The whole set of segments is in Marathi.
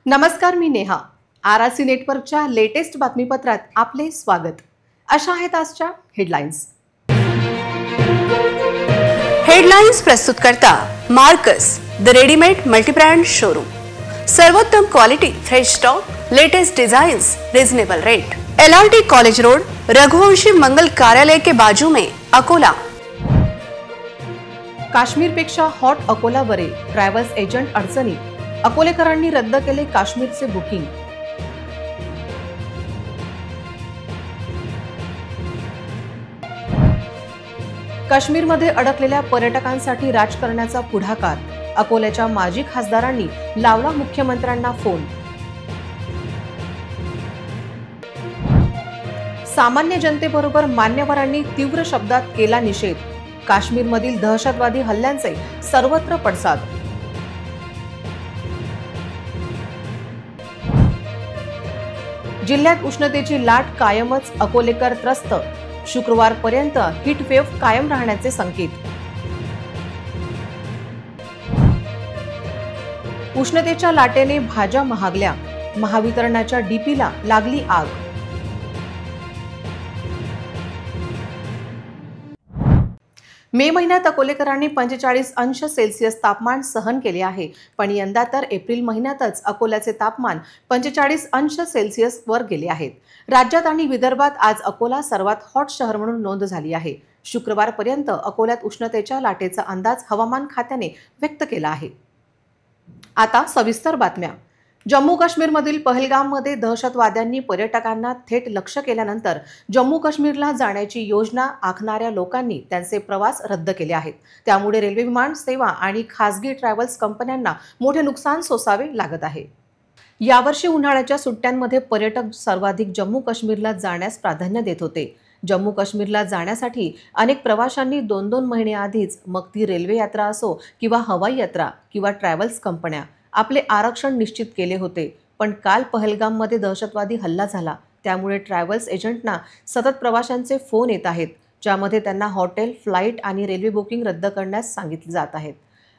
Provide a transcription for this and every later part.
नमस्कार, मी नेहा. आरआरसी नेटवर्कच्या लेटेस्ट बातमीपत्रात आपले स्वागत. अशा आहेत आजच्या हेडलाईन्स. हेडलाईन्स प्रस्तुत करता Marcus the readymade multibrand showroom. सर्वोत्तम quality, fresh stock, latest designs, reasonable rate. LRT college road, Raghuvanshi Mangal Karyalay के बाजू में, अकोला. काश्मीरपेक्षा हॉट अकोला बरे, ट्रॅव्हल्स एजंट अडचणी. अकोलेकरांनी रद्द केले काश्मीरचे बुकिंग. काश्मीरमध्ये अडकलेल्या पर्यटकांसाठी राजकारणाचा पुढाकार. अकोल्याच्या माजी खासदारांनी लावला मुख्यमंत्र्यांना फोन. सामान्य जनतेबरोबर मान्यवरांनी तीव्र शब्दात केला निषेध. काश्मीरमधील दहशतवादी हल्ल्यांचे सर्वत्र पडसाद. जिल्ह्यात उष्णतेची लाट कायमच, अकोलेकर त्रस्त. शुक्रवारपर्यंत हीट वेव्ह कायम राहण्याचे संकेत. उष्णतेच्या लाटेने भाज्या महागल्या. महावितरणाच्या डीपीला लागली आग. मे महिन्यात अकोलेकरांनी 45°C तापमान सहन केले आहे, पण यंदा तर एप्रिल महिन्यातच अकोल्याचे तापमान 45°C वर गेले आहेत. राज्यात आणि विदर्भात आज अकोला सर्वात हॉट शहर म्हणून नोंद झाली आहे. शुक्रवारपर्यंत अकोल्यात उष्णतेच्या लाटेचा अंदाज हवामान खात्याने व्यक्त केला आहे. आता सविस्तर बातम्या. जम्मू काश्मीरमधील पहलगाममध्ये दहशतवाद्यांनी पर्यटकांना थेट लक्ष्य केल्यानंतर जम्मू काश्मीरला जाण्याची योजना आखणाऱ्या लोकांनी त्यांचे प्रवास रद्द केले आहेत. त्यामुळे रेल्वे, विमान सेवा आणि खासगी ट्रॅव्हल्स कंपन्यांना मोठे नुकसान सोसावे लागत आहे. यावर्षी उन्हाळ्याच्या सुट्ट्यांमध्ये पर्यटक सर्वाधिक जम्मू काश्मीरला जाण्यास प्राधान्य देत होते. जम्मू काश्मीरला जाण्यासाठी अनेक प्रवाशांनी 2-2 महिने आधीच, मग ती रेल्वे यात्रा असो किंवा हवाई यात्रा किंवा ट्रॅव्हल्स कंपन्या, आपले आरक्षण निश्चित केले होते. पण काल पहलगाममध्ये दहशतवादी हल्ला झाला. त्यामुळे ट्रॅव्हल्स एजंटना सतत प्रवाशांचे फोन येत आहेत, ज्यामध्ये त्यांना हॉटेल, फ्लाईट आणि रेल्वे बुकिंग रद्द करण्यास सांगितले जात आहेत.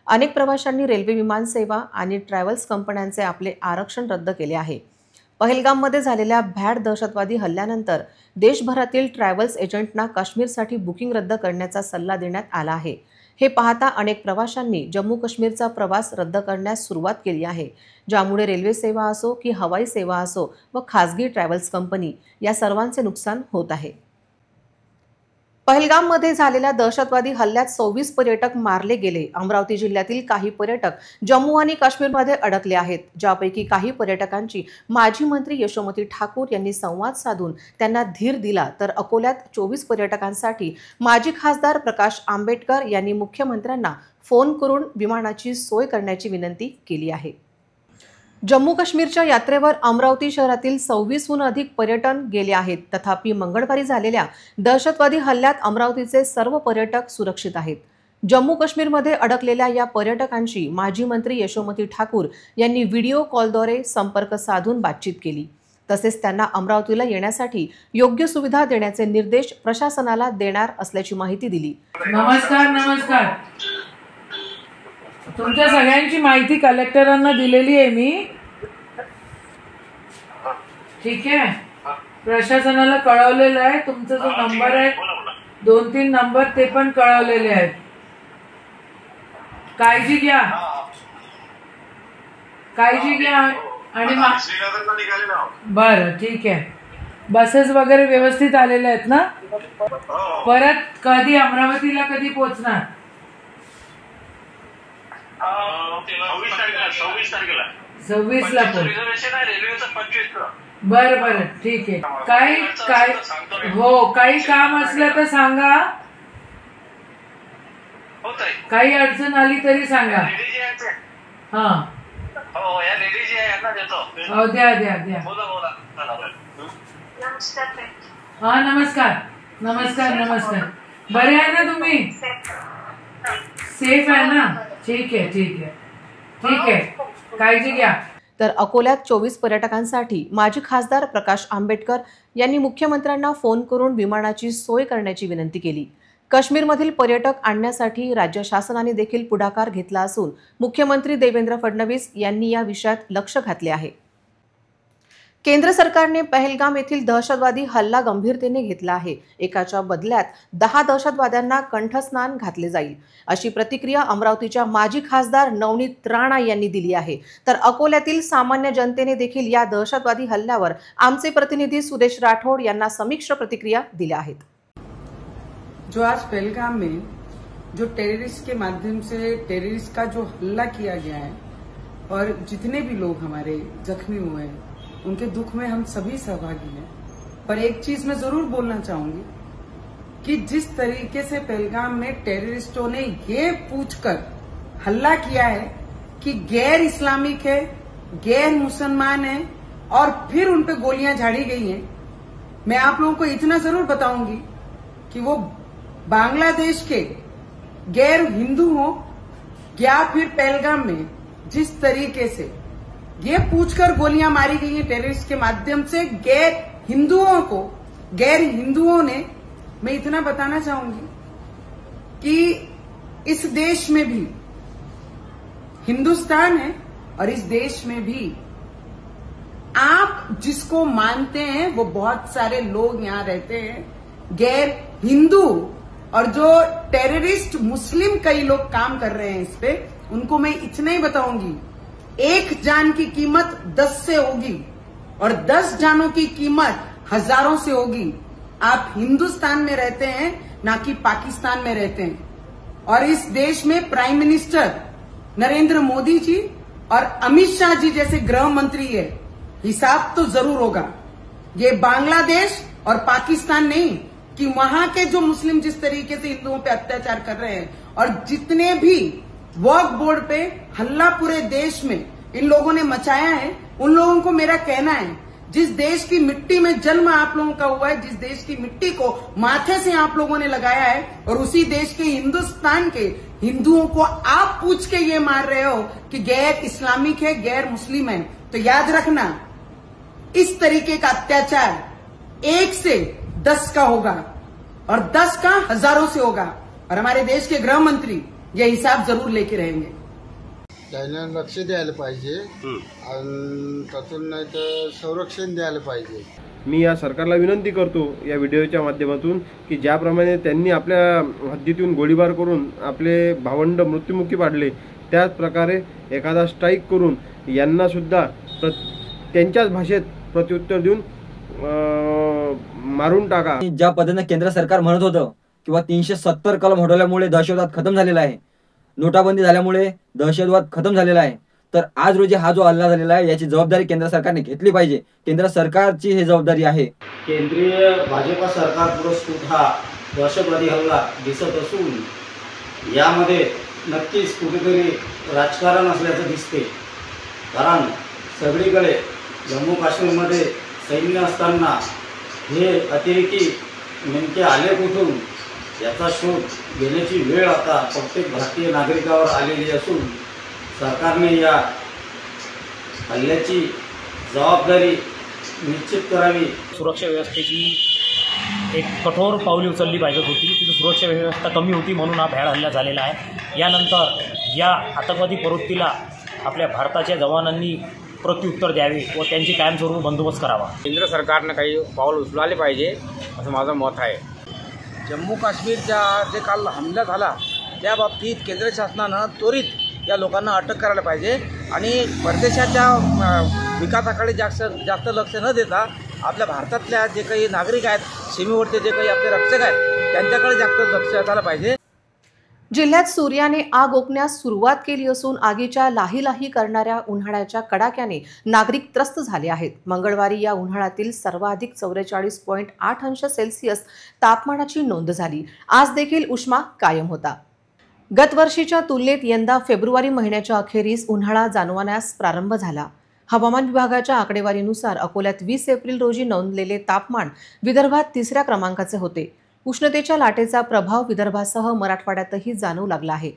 अनेक प्रवाशांनी रेल्वे, विमान सेवा आणि ट्रॅव्हल्स कंपन्यांचे आपले आरक्षण रद्द केले आहे. पहलगाममध्ये झालेल्या भ्याड दहशतवादी हल्ल्यानंतर देशभरातील ट्रॅव्हल्स एजंटना काश्मीरसाठी बुकिंग रद्द करण्याचा सल्ला देण्यात आला आहे. हे पाहता अनेक प्रवाशांनी जम्मू काश्मीरचा प्रवास रद्द करण्यास सुरुवात केली आहे, ज्यामुळे रेल्वे सेवा असो की हवाई सेवा असो व खासगी ट्रॅव्हल्स कंपनी या सर्वांचे नुकसान होत आहे. पहलगाममध्ये झालेल्या दहशतवादी हल्ल्यात 26 पर्यटक मारले गेले. अमरावती जिल्ह्यातील काही पर्यटक जम्मू आणि काश्मीरमध्ये अडकले आहेत, ज्यापैकी काही पर्यटकांची माजी मंत्री यशोमती ठाकूर यांनी संवाद साधून त्यांना धीर दिला, तर अकोल्यात 24 पर्यटकांसाठी माजी खासदार प्रकाश आंबेडकर यांनी मुख्यमंत्र्यांना फोन करून विमानाची सोय करण्याची विनंती केली आहे. जम्मू काश्मीरच्या यात्रेवर अमरावती शहरातील 26हून अधिक पर्यटन गेले आहेत. तथापि मंगळवारी झालेल्या दहशतवादी हल्ल्यात अमरावतीचे सर्व पर्यटक सुरक्षित आहेत. जम्मू काश्मीरमध्ये अडकलेल्या या पर्यटकांशी माजी मंत्री यशोमती ठाकूर यांनी व्हिडिओ कॉलद्वारे संपर्क साधून बातचीत केली. तसेच त्यांना अमरावतीला येण्यासाठी योग्य सुविधा देण्याचे निर्देश प्रशासनाला देणार असल्याची माहिती दिली. नमस्कार. तुमच्या सगळ्यांची माहिती कलेक्टरांना दिलेली आहे मी. ठीक आहे, प्रशासनाला कळवलेलं आहे. तुमचा जो नंबर आहे, 2-3 नंबर ते पण कळवलेले आहेत. काळजी घ्या आणि बरं, ठीक आहे. बसेस वगैरे व्यवस्थित आलेले आहेत ना? परत कधी अमरावतीला कधी पोहोचणार? 26 ला बरं, ठीक आहे. काही काम असलं तर सांगा. काही अडचण आली तरी सांगा. हा, द्या. हा, नमस्कार. बरे आहे ना तुम्ही? सेफ आहे ना? ठीक आहे. काळजी घ्या. तर अकोल्यात 24 पर्यटकांसाठी माजी खासदार प्रकाश आंबेडकर यांनी मुख्यमंत्र्यांना फोन करून विमानाची सोय करण्याची विनंती केली. काश्मीरमधील पर्यटक आणण्यासाठी राज्य शासनाने देखील पुढाकार घेतला असून मुख्यमंत्री देवेंद्र फडणवीस यांनी या विषयात लक्ष घातले आहे। केंद्र सरकारने पहलगाम येथील दहशतवादी हल्ला गंभीरतेने घेतला आहे। एकाच्या बदल्यात 10 दहशतवाद्यांना कंठस्नान घातले जाईल, अशी प्रतिक्रिया अमरावतीच्या माजी खासदार नवनीत राणा यांनी दिली आहे। तर अकोल्यातील सामान्य जनतेने देखील या दहशतवादी हल्ल्यावर आमचे प्रतिनिधी सुदेश राठोड यांना समीक्ष प्रतिक्रिया दिल्या आहेत। जो आज पहलगाम में जो टेररिस्ट के माध्यम से टेररिस्ट का जो हल्ला किया गया है और जितने भी लोग हमारे जख्मी हुए हैं उनके दुख में हम सभी सहभागी हैं। पर एक चीज मैं जरूर बोलना चाहूंगी कि जिस तरीके से पहलगाम में टेररिस्टों ने ये पूछकर हल्ला किया है कि गैर इस्लामिक है, गैर मुसलमान है और फिर उन पे गोलियां झाड़ी गई हैं, मैं आप लोगों को इतना जरूर बताऊंगी कि वो बांग्लादेश के गैर हिंदू हो या फिर पहलगाम में जिस तरीके से ये पूछकर गोलियां मारी गई हैं टेररिस्ट के माध्यम से गैर हिंदुओं ने, मैं इतना बताना चाहूंगी कि इस देश में भी हिंदुस्तान है और इस देश में भी आप जिसको मानते हैं वो बहुत सारे लोग यहां रहते हैं गैर हिंदू, और जो टेररिस्ट मुस्लिम कई लोग काम कर रहे हैं इस पे, उनको मैं इतना ही बताऊंगी, एक जान की कीमत 10 से होगी और 10 जानों की कीमत हजारों से होगी। आप हिंदुस्तान में रहते हैं ना कि पाकिस्तान में रहते हैं। और इस देश में प्राइम मिनिस्टर नरेंद्र मोदी जी और अमित शाह जी जैसे गृह मंत्री है, हिसाब तो जरूर होगा। ये बांग्लादेश और पाकिस्तान नहीं कि वहां के जो मुस्लिम जिस तरीके से हिंदुओं पे अत्याचार कर रहे हैं और जितने भी वक्फ बोर्ड पे हल्ला पूरे देश में इन लोगों ने मचाया है, उन लोगों को मेरा कहना है, जिस देश की मिट्टी में जन्म आप लोगों का हुआ है, जिस देश की मिट्टी को माथे से आप लोगों ने लगाया है और उसी देश के हिंदुस्तान के हिंदुओं को आप पूछ के ये मार रहे हो कि गैर इस्लामिक है, गैर मुस्लिम है, तो याद रखना इस तरीके का अत्याचार 1 से 10 का होगा और 10 का हजारों से होगा। और हमारे देश के गृह मंत्री ये हिसाब जरूर लेके रहेंगे। त्यांना लक्ष द्यायला पाहिजे आणि त्यातून नाही तर संरक्षण द्यायला पाहिजे। मी या सरकारला विनंती करतो या व्हिडिओच्या माध्यमातून की ज्याप्रमाणे त्यांनी आपल्या हद्दीतून गोळीबार करून आपले भावंड मृत्युमुखी पाडले, त्याच प्रकारे एखादा स्ट्राईक करून यांना सुद्धा त्यांच्याच भाषेत प्रत्युत्तर देऊन मारून टाका। ज्या पद्धतीने केंद्र सरकार म्हणत होतं किंवा 370 कलम हटवल्यामुळे दहशतवाद खतम झालेला आहे, नोटाबंदी झाल्यामुळे दहशतवाद खतम झालेला आहे, तर आज रोजी हा जो हल्ला झालेला आहे याची जबाबदारी केंद्र सरकारने घेतली पाहिजे। केंद्र सरकारची ही जबाबदारी आहे। केंद्रीय भाजपा सरकार पुरस्कृत हा दहशतवादी हल्ला दिसत असून यामध्ये नक्कीच कुठेतरी राजकारण असल्याचं दिसते। कारण सगळीकडे जम्मू काश्मीरमध्ये सैन्य असताना हे अतिरेकी नेमके आले कुठून याचा शोध घेण्याची वेळ आता प्रत्येक भारतीय नागरिकावर आलेली असून सरकारने या हल्ल्याची जबाबदारी निश्चित करावी। सुरक्षा व्यवस्थेची एक कठोर पावले उचलली पाहिजे होती। तिथं सुरक्षा व्यवस्था कमी होती म्हणून हा भ्याड हल्ला झालेला आहे। यानंतर या आतंकवादी प्रवृत्तीला आपल्या भारताच्या जवानांनी प्रत्युत्तर द्यावे व त्यांची कायमस्वरूपी बंदोबस्त करावा। केंद्र सरकारने काही पाऊल उचलाले पाहिजे असं माझं मत आहे। जम्मू काश्मीरच्या जे काल हमला झाला त्या बाबतीत केंद्र शासनानं त्वरित या लोकांना अटक करायला पाहिजे आणि परदेशाच्या विकासाकडे जास्त लक्ष न देता आपल्या भारतातल्या जे काही नागरिक आहेत, सीमेवरचे जे काही आपले रक्षक आहेत, त्यांच्याकडे जास्त लक्ष द्यायला पाहिजे। जिल्ह्यात सूर्याने आग ओकण्यास सुरुवात केली असून आगीच्या लाही करणाऱ्या उन्हाळ्याच्या कडाक्याने नागरिक त्रस्त झाले आहेत। मंगळवारी या उन्हाळ्यातील सर्वाधिक 44.8 अंश सेल्सिअस तापमानाची नोंद झाली। आज देखील उष्मा कायम होता। गतवर्षीच्या तुलनेत यंदा फेब्रुवारी महिन्याच्या अखेरीस उन्हाळा जाणवण्यास प्रारंभ झाला। हवामान विभागाच्या आकडेवारीनुसार अकोल्यात 20 एप्रिल रोजी नोंदलेले तापमान विदर्भात 3ऱ्या क्रमांकाचे होते। उष्णतेच्या लाटेचा प्रभाव विदर्भासह मराठवाड्यातही जाणवू लागला आहे।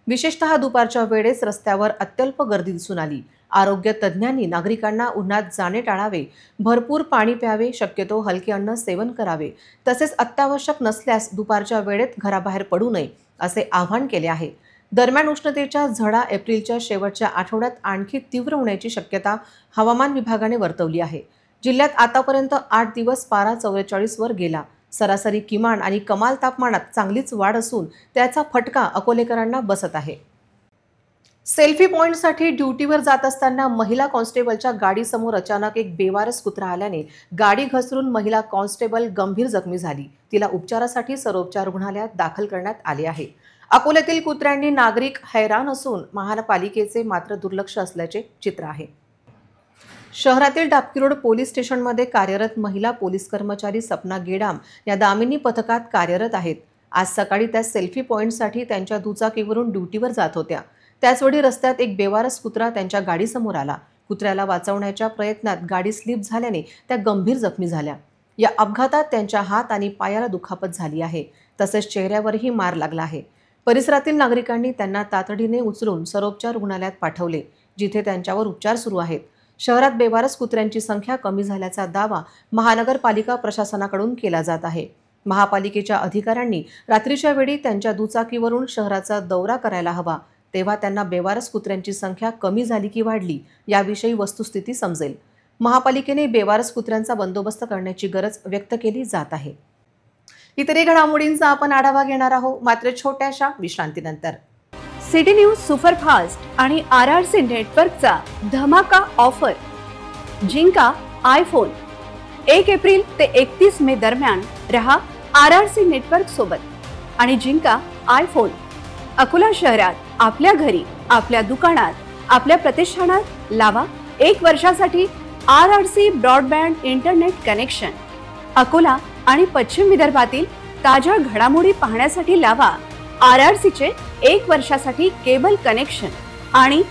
विशेषतः दुपारच्या वेळेस रस्त्यावर अत्यल्प गर्दी दिसून आली. आरोग्य तज्ज्ञांनी नागरिकांना उन्हात जाणे टाळावे, भरपूर पाणी प्यावे, शक्यतो हलके अन्न सेवन करावे, तसेच अत्यावश्यक नसल्यास दुपारच्या वेळेत घराबाहेर पडू नये असे आवाहन केले आहे. दरम्यान उष्णतेच्या झळा एप्रिलच्या शेवटच्या आठवड्यात आणखी तीव्र होण्याची शक्यता हवामान विभागाने वर्तवली आहे. जिल्ह्यात आतापर्यंत 8 दिवस पारा 44 वर गेला. सरासरी किमान आणि कमाल तापमानात चांगलीच वाढ असून त्याचा फटका अकोलेकरांना बसत आहे. सेल्फी पॉइंटसाठी ड्युटीवर जात असताना महिला कॉन्स्टेबलच्या गाडीसमोर अचानक एक बेवारस कुत्रा आल्याने गाडी घसरून महिला कॉन्स्टेबल गंभीर जखमी झाली. तिला उपचारासाठी सर्वोपचार रुग्णालयात दाखल करण्यात आले आहे. अकोल्यातील कुत्र्यांनी नागरिक हैराण असून महापालिकेचे मात्र दुर्लक्ष असल्याचे चित्र आहे. शहरातील डाबकी रोड पोलीस स्टेशनमध्ये कार्यरत महिला पोलीस कर्मचारी सपना गेडाम या दामिनी पथकात कार्यरत आहेत. आज सकाळी त्या सेल्फी पॉइंटसाठी त्यांच्या दुचाकीवरून ड्युटीवर जात होत्या. त्याचवेळी रस्त्यात एक बेवारस कुत्रा त्यांच्या गाडीसमोर आला. कुत्र्याला वाचवण्याच्या प्रयत्नात गाडी स्लिप झाल्याने त्या गंभीर जखमी झाल्या. या अपघातात त्यांच्या हात आणि पायाला दुखापत झाली आहे. तसेच चेहऱ्यावरही मार लागला आहे. परिसरातील नागरिकांनी त्यांना तातडीने उचलून सर्वोपचार रुग्णालयात पाठवले, जिथे त्यांच्यावर उपचार सुरू आहेत. शहरात बेवारस कुत्र्यांची संख्या कमी झाल्याचा दावा महानगरपालिका प्रशासनाकडून केला जात आहे. महापालिकेच्या अधिकाऱ्यांनी रात्रीच्या वेळी त्यांच्या दुचाकीवरून शहराचा दौरा करायला हवा, तेव्हा त्यांना बेवारस कुत्र्यांची संख्या कमी झाली की वाढली याविषयी वस्तुस्थिती समजेल. महापालिकेने बेवारस कुत्र्यांचा बंदोबस्त करण्याची गरज व्यक्त केली जात आहे. इतरही घडामोडींचा आपण आढावा घेणार आहोत, मात्र छोट्याशा विश्रांतीनंतर. सिटी न्यूज सुपरफास्ट आणि RRC नेटवर्कचा धमाका ऑफर. जिंका आयफोन. 1 एप्रिल ते 31 मे दरम्यान रहा RRC नेटवर्क सोबत आणि जिंका आयफोन. अकोला शहरात आपल्या घरी, आपल्या दुकानात, आपल्या प्रतिष्ठानात लावा 1 वर्षासाठी RRC broadband internet connection. Akola आणि पश्चिम विदर्भातील ताज्या घडामोडी पाहण्यासाठी लावा RRCचे 1 वर्षासाठी केबल कनेक्शन. आणि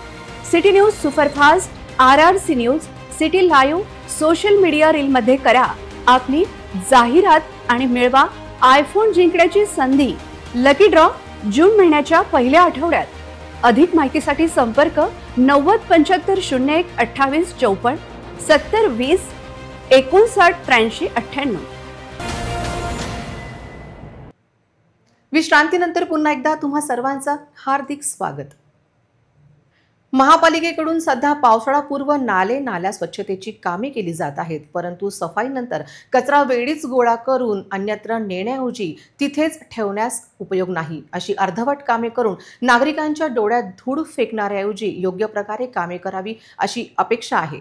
city news superfast, RRC news, city live social media reel मध्ये करा आपली जाहिरात आणि मिळवा आयफोन जिंकण्याची संधी. लकी ड्रॉ जून महिन्याच्या पहिल्या आठवड्यात. अधिक माहितीसाठी संपर्क 90 75 01 28 54 70 20 59 83 98. विश्रांतीनंतर पुन्हा एकदा तुम्हा सर्वांचं हार्दिक स्वागत. महापालिकेकडून सध्या पावसाळापूर्व नाल्या स्वच्छतेची कामे केली जात आहेत, परंतु सफाईनंतर कचरा वेळीच गोळा करून अन्यत्र नेण्याऐवजी तिथेच ठेवण्यास उपयोग नाही. अशी अर्धवट कामे करून नागरिकांच्या डोळ्यात धूळ फेकणाऱ्याऐवजी योग्य प्रकारे कामे करावी अशी अपेक्षा आहे.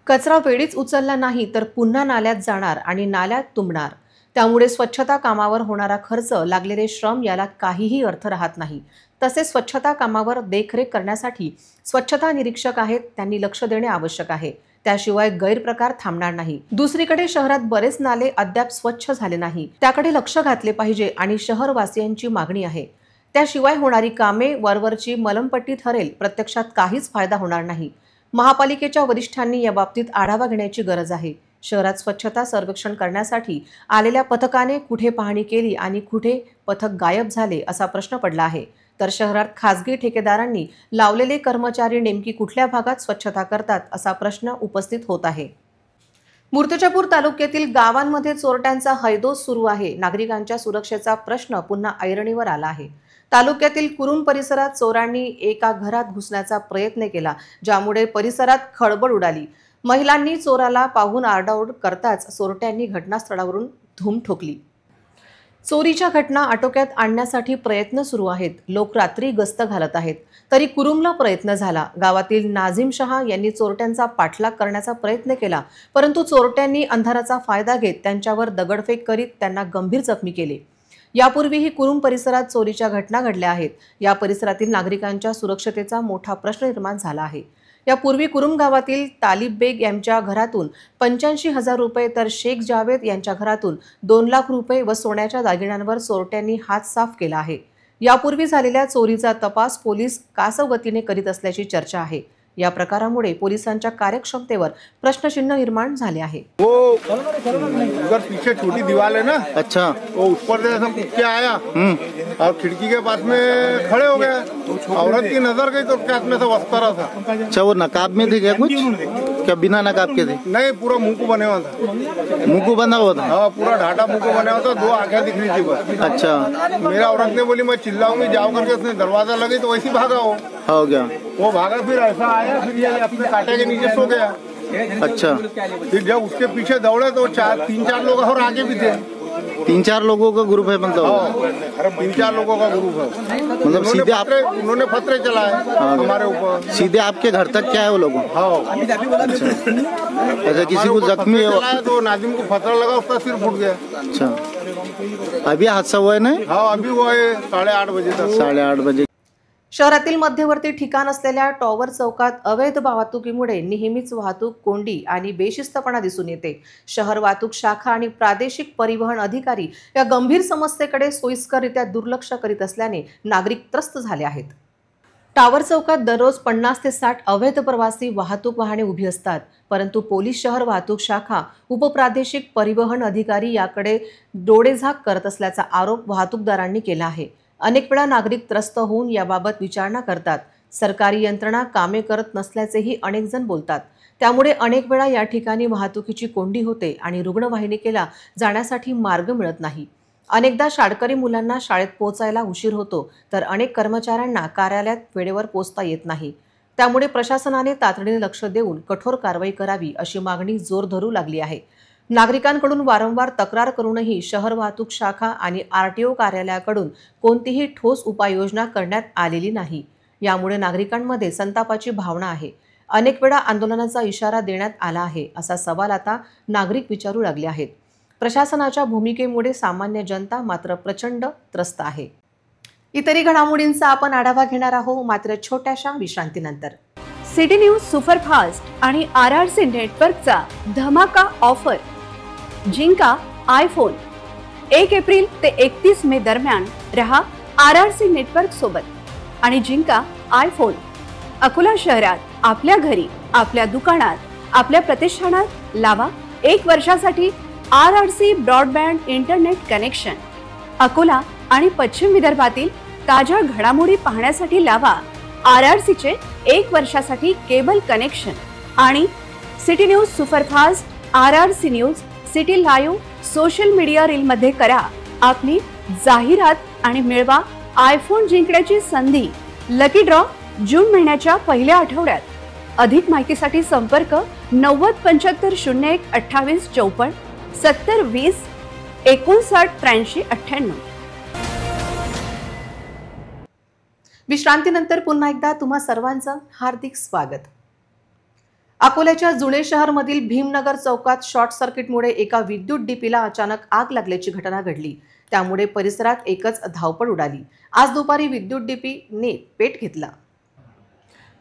कचरा वेळीच उचलला नाही तर पुन्हा नाल्यात जाणार आणि नाल्यात तुंबणार. त्यामुळे स्वच्छता कामावर होणारा खर्च, लागलेले श्रम याला काहीही अर्थ राहत नाही. तसेच स्वच्छता कामावर देखरेख करण्यासाठी स्वच्छता निरीक्षक आहेत, त्यांनी लक्ष देणे आवश्यक आहे. त्याशिवाय गैरप्रकार थांबणार नाही. दुसरीकडे शहरात बरेच नाले अद्याप स्वच्छ झाले नाही, त्याकडे लक्ष घातले पाहिजे आणि शहरवासियांची मागणी आहे. त्याशिवाय होणारी कामे वरवरची मलमपट्टी ठरेल, प्रत्यक्षात काहीच फायदा होणार नाही. महापालिकेच्या वरिष्ठांनी याबाबतीत आढावा घेण्याची गरज आहे. शहरात स्वच्छता सर्वेक्षण करण्यासाठी आलेल्या पथकाने कुठे पाहणी केली आणि कुठे पथक गायब झाले असा प्रश्न पडला आहे. तर शहरात खासगी ठेकेदारांनी लावलेले कर्मचारी नेमकी कुठल्या भागात स्वच्छता करतात असा प्रश्न उपस्थित होत आहे. मूर्तिजापूर तालुक्यातील गावांमध्ये चोरट्यांचा हैदोस सुरू आहे. नागरिकांच्या सुरक्षेचा प्रश्न पुन्हा ऐरणीवर आला आहे. तालुक्यातील कुरुम परिसरात चोरांनी एका घरात घुसण्याचा प्रयत्न केला, ज्यामुळे परिसरात खळबळ उडाली. महिलांनी चोराला पाहून आरडाओरड करताच चोरट्यांनी घटनास्थळावरून धूम ठोकली. चोरीच्या घटना आटोक्यात आणण्यासाठी प्रयत्न सुरू आहेत. लोक रात्री गस्त घालत आहेत, तरी कुरुमला प्रयत्न झाला. गावातील नाझीम शहा यांनी चोरट्यांचा पाठलाग करण्याचा प्रयत्न केला, परंतु चोरट्यांनी अंधाराचा फायदा घेत त्यांच्यावर दगडफेक करीत त्यांना गंभीर जखमी केले. यापूर्वीही कुरुम परिसरात चोरीच्या घटना घडल्या आहेत. या परिसरातील नागरिकांच्या सुरक्षतेचा मोठा प्रश्न निर्माण झाला आहे. यापूर्वी कुरुम गावातील तालिब बेग यांच्या घरातून 85,000 रुपये तर शेख जावेद यांच्या घरातून 2 लाख रुपये व सोन्याच्या दागिन्यांवर चोरट्यांनी हात साफ केला आहे. यापूर्वी झालेल्या चोरीचा तपास पोलीस कासवगतीने करीत असल्याची चर्चा आहे. या प्रकारामुळे पोलिसांच्या कार्यक्षमतेवर प्रश्नचिन्ह निर्माण झाले आहे। वो उधर पीछे छोटी दीवार है ना, अच्छा, वो उस पर से कूद के आया और खिड़की के पास में खड़े हो गया। औरत की नजर गई तो क्या में से वस्ता रहा था। अच्छा, वो नकाब में थे क्या कुछ, क्या बिना नकाब के थे? नहीं, पूरा मुंह को बने हुआ था। मुंह को बना हुआ था? हाँ, पूरा ढाटा मुंह को बना हुआ था, 2 आंखें दिख रही थी बस। अच्छा। मेरा औरत ने बोली मैं चिल्लाऊंगी, जाओ करके उसने दरवाजा लगी तो वैसे भागा हो गया। वो भागा, फिर ऐसा आया, फिर ये अपने कांटे के नीचे सो गया। अच्छा। फिर जब उसके पीछे दौड़े तो 3-4 लोग और आगे भी थे। 3-4 लोगों का ग्रुप है मतलब? 3-4 लोगों का ग्रुप है। मतलब सीधे उन्होंने पत्थर चलाए हमारे ऊपर, सीधे आपके घर तक क्या है वो लोगों? हाँ। अच्छा, किसी को जख्मी हो तो नादिम को पत्थर लगा, उसका सिर फूट गया। अच्छा, अभी हादसा हुआ है ना? हाँ, अभी हुआ है 8:30 बजे तक। 8:30 बजे। शहरातील मध्यवर्ती ठिकाण असलेल्या टॉवर चौकात अवैध वाहतुकीमुळे नेहमीच वाहतूक कोंडी आणि बेशिस्तपणा दिसून येते। शहर वाहतूक शाखा आणि प्रादेशिक परिवहन अधिकारी या गंभीर समस्येकडे सोयीस्कररित्या दुर्लक्ष करीत असल्याने नागरिक त्रस्त झाले आहेत। टावर चौकात दररोज 50 ते 60 अवैध प्रवासी वाहतूक वाहने उभी असतात, परंतु पोलीस शहर वाहतूक शाखा उपप्रादेशिक परिवहन अधिकारी याकडे डोळेझाक करत असल्याचा आरोप वाहतूकदारांनी केला आहे। अनेक वेळा नागरिक त्रस्त होऊन याबाबत विचारणा करतात। सरकारी यंत्रणा कामे करत नसल्याचेही अनेक जण बोलतात। त्यामुळे अनेक वेळा या ठिकाणी वाहतुकीची कोंडी होते आणि रुग्णवाहिकेला जाण्यासाठी मार्ग मिळत नाही। अनेकदा शाळकरी मुलांना शाळेत पोहोचायला उशीर होतो, तर अनेक कर्मचाऱ्यांना कार्यालयात वेळेवर पोहोचता येत नाही। त्यामुळे प्रशासनाने तातडीने लक्ष देऊन कठोर कारवाई करावी अशी मागणी जोर धरू लागली आहे। नागरिकांकडून वारंवार तक्रार करूनही शहर वाहतूक शाखा आणि आरटीओ कार्यालयाकडून कोणतीही ठोस उपाययोजना करण्यात आलेली नाही। यामुळे नागरिकांमध्ये संतापाची भावना आहे। अनेक वेळा आंदोलनाचा इशारा देण्यात आला आहे, असा सवाल आता नागरिक विचारू लागले आहेत। प्रशासनाच्या भूमिकेमुळे सामान्य जनता मात्र प्रचंड त्रस्त आहे। इतरही घडामोडींचा आपण आढावा घेणार आहोत, मात्र छोट्याशा विश्रांतीनंतर। सिटी न्यूज सुपरफास्ट आणि RRC नेटवर्कचा धमाका ऑफर। जिंका आयफोन। 1 एप्रिल ते 31 मे दरम्यान रहा RRC नेटवर्क सोबत आणि जिंका आयफोन। अकोला शहरात आपल्या घरी, आपल्या दुकानात, आपल्या प्रतिष्ठानात लावा 1 वर्षासाठी RRC broadband internet connection. Akola आणि पश्चिम विदर्भातील ताज्या घडामोडी पाहण्यासाठी लावा RRC चे 1 वर्षासाठी केबल कनेक्शन। आणि city news superfast, RRC news, city live social media reel मध्ये करा आपली जाहिरात आणि मिळवा आयफोन जिंकण्याची संधी। लकी ड्रॉ जून महिन्याच्या पहिल्या आठवड्यात। अधिक माहितीसाठी संपर्क 90 75 01 28 54 70 20 59 83 98। विश्रांतीनंतर पुन्हा एकदा तुम्हा सर्वांचं हार्दिक स्वागत। अकोल्याच्या जुने शहरमधील भीमनगर चौकात शॉर्ट सर्किटमुळे एका विद्युत डीपीला अचानक आग लागल्याची घटना घडली। त्यामुळे परिसरात एकच धावपळ उडाली। आज दुपारी विद्युत डीपीने पेट घेतला।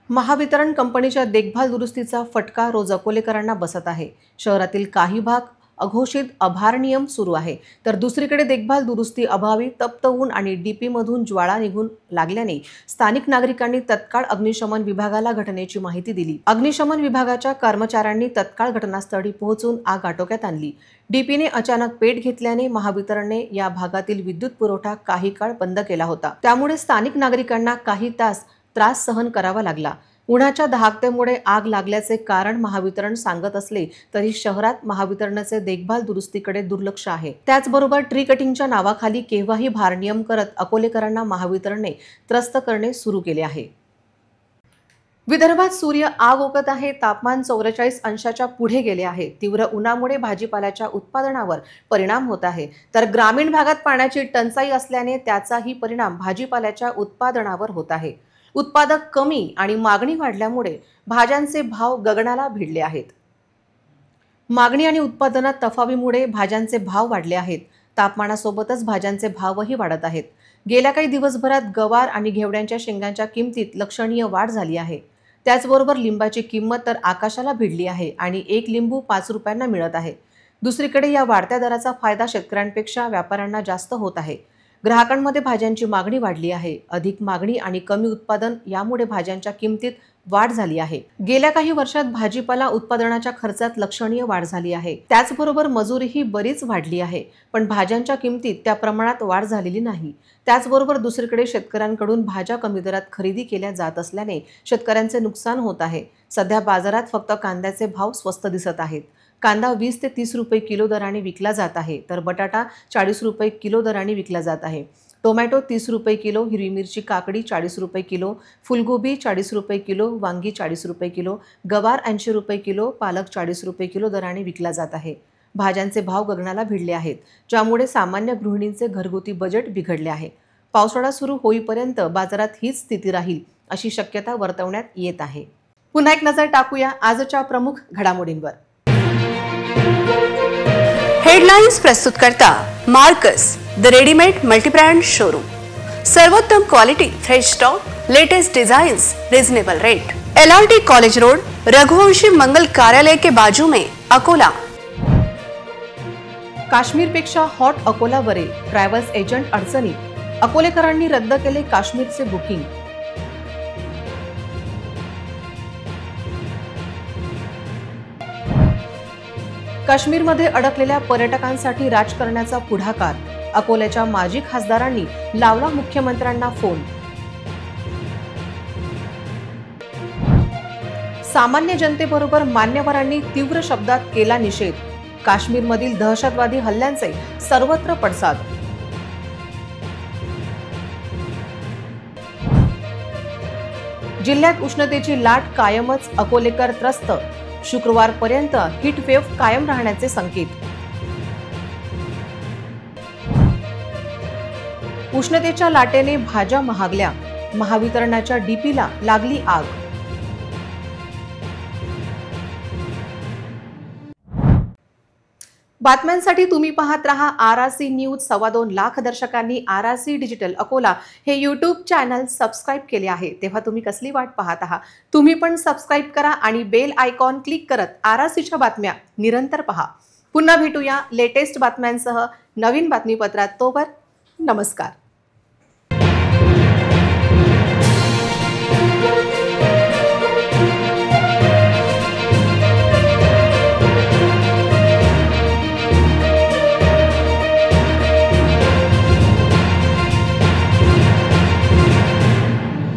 महावितरण कंपनीच्या देखभाल दुरुस्तीचा फटका रोज अकोलेकरांना बसत आहे। शहरातील काही भाग अघोषित अभारनियम सुरू आहे, तर दुसरीकडे देखभाल दुरुस्ती अभावी तप्त ऊन आणि डीपी मधून ज्वाळा निघून लागल्याने स्थानिक नागरिकांनी तत्काळ अग्निशमन विभागाला घटनेची माहिती दिली। अग्निशमन विभागाच्या कर्मचाऱ्यांनी तत्काळ घटनास्थळी पोहोचून आग आटोक्यात आणली। डीपीने अचानक पेट घेतल्याने महावितरणने या भागातील विद्युत पुरवठा काही काळ बंद केला होता। त्यामुळे स्थानिक नागरिकांना काही तास त्रास सहन करावा लागला। उन्हाच्या दहाकतेमुळे आग लागल्याचे कारण महावितरण सांगत असले तरी शहरात महावितरणाचे देखभाल दुरुस्तीकडे दुर्लक्ष आहे। त्याचबरोबर ट्री कटिंगच्या नावाखाली केव्हाही भारनियम करत अकोलेकरांना महावितरणने त्रस्त करणे सुरू केले आहे। विदर्भात सूर्य आग ओकत आहे। तापमान 44 अंशाच्या पुढे गेले आहे। तीव्र उन्हामुळे भाजीपाल्याच्या उत्पादनावर परिणाम होत आहे, तर ग्रामीण भागात पाण्याची टंचाई असल्याने त्याचाही परिणाम भाजीपाल्याच्या उत्पादनावर होत आहे। उत्पादक कमी आणि मागणी वाढल्यामुळे भाज्यांचे भाव गगनाला भिडले आहेत। मागणी आणि उत्पादनात तफावतीमुळे भाज्यांचे भाव वाढले आहेत। तापमानासोबतच भाज्यांचे भावही वाढत आहेत। गेल्या काही दिवसभरात गवार आणि घेवड्यांच्या शेंगांच्या किमतीत लक्षणीय वाढ झाली आहे। त्याचबरोबर लिंबाची किंमत तर आकाशाला भिडली आहे आणि 1 लिंबू 5 रुपयांना मिळत आहे। दुसरीकडे या वाढत्या दराचा फायदा शेतकऱ्यांपेक्षा व्यापाऱ्यांना जास्त होत आहे। ग्राहकांमध्ये भाज्यांची मागणी वाढली आहे। अधिक मागणी आणि कमी उत्पादन यामुळे भाज्यांच्या किमतीत वाढ झाली आहे। गेल्या काही वर्षात भाजीपाला उत्पादनाच्या खर्चात लक्षणीय वाढ झाली आहे। त्याचबरोबर मजुरीही बरीच वाढली आहे, पण भाज्यांच्या किमतीत त्या प्रमाणात वाढ झालेली नाही। त्याचबरोबर दुसरीकडे शेतकऱ्यांकडून भाज्या कमी दरात खरेदी केल्या जात असल्याने शेतकऱ्यांचे नुकसान होत आहे। सध्या बाजारात फक्त कांद्याचे भाव स्वस्त दिसत आहेत। कांदा 20 ते 30 रुपये किलो दराने विकला जात आहे, तर बटाटा 40 रुपये किलो दराने विकला जात आहे। टोमॅटो 30 रुपये किलो, हिरवी मिरची काकडी 40 रुपये किलो, फुलगोबी 40 रुपये किलो, वांगी 40 रुपये किलो, गवार 80 रुपये किलो, पालक 40 रुपये किलो दराने विकला जात आहे। भाज्यांचे भाव गगनाला भिडले आहेत, ज्यामुळे सामान्य गृहिणींचे घरगुती बजेट बिघडले आहे। पावसाळा सुरू होईपर्यंत बाजारात हीच स्थिती राहील अशी शक्यता वर्तवण्यात येत आहे। पुन्हा एक नजर टाकूया आजच्या प्रमुख घडामोडींवर। हेडलाइन्स प्रस्तुत करता Marcus the readymade multibrand showroom. सर्वोत्तम quality, fresh stock, latest designs, reasonable rate. LRT college road, Raghuvanshi Mangal Karyalay के बाजू में, अकोला। काश्मीरपेक्षा हॉट अकोला बरे, ट्रॅव्हल्स एजंट अडचणीत, अकोलेकरांनी रद्द केले काश्मीरचे बुकिंग। काश्मीरमध्ये अडकलेल्या पर्यटकांसाठी राजकारणाचा पुढाकार, अकोल्याच्या माजी खासदारांनी लावला मुख्यमंत्र्यांना फोन। सामान्य जनतेबरोबर मान्यवरांनी तीव्र शब्दात केला निषेध, काश्मीरमधील दहशतवादी हल्ल्यांचे सर्वत्र पडसाद। जिल्ह्यात उष्णतेची लाट कायमच, अकोलेकर त्रस्त, शुक्रवारपर्यंत हीट वेव्ह कायम राहण्याचे संकेत। उष्णतेच्या लाटेने भाज्या महागल्या, महावितरणाच्या डीपीला लागली आग। बातम्यांसाठी तुम्ही पाहत रहा RRC न्यूज। 2.25 लाख दर्शकांनी RRC डिजिटल अकोला हे यूट्यूब चॅनल सबस्क्राईब केले आहे, तेव्हा तुम्ही कसली वाट पाहत आहात? तुम्ही पण सबस्क्राईब करा आणि बेल आयकॉन क्लिक करत RRCच्या बातम्या निरंतर पहा। पुन्हा भेटूया लेटेस्ट बातम्यांसह नवीन बातमीपत्रात। तोवर नमस्कार।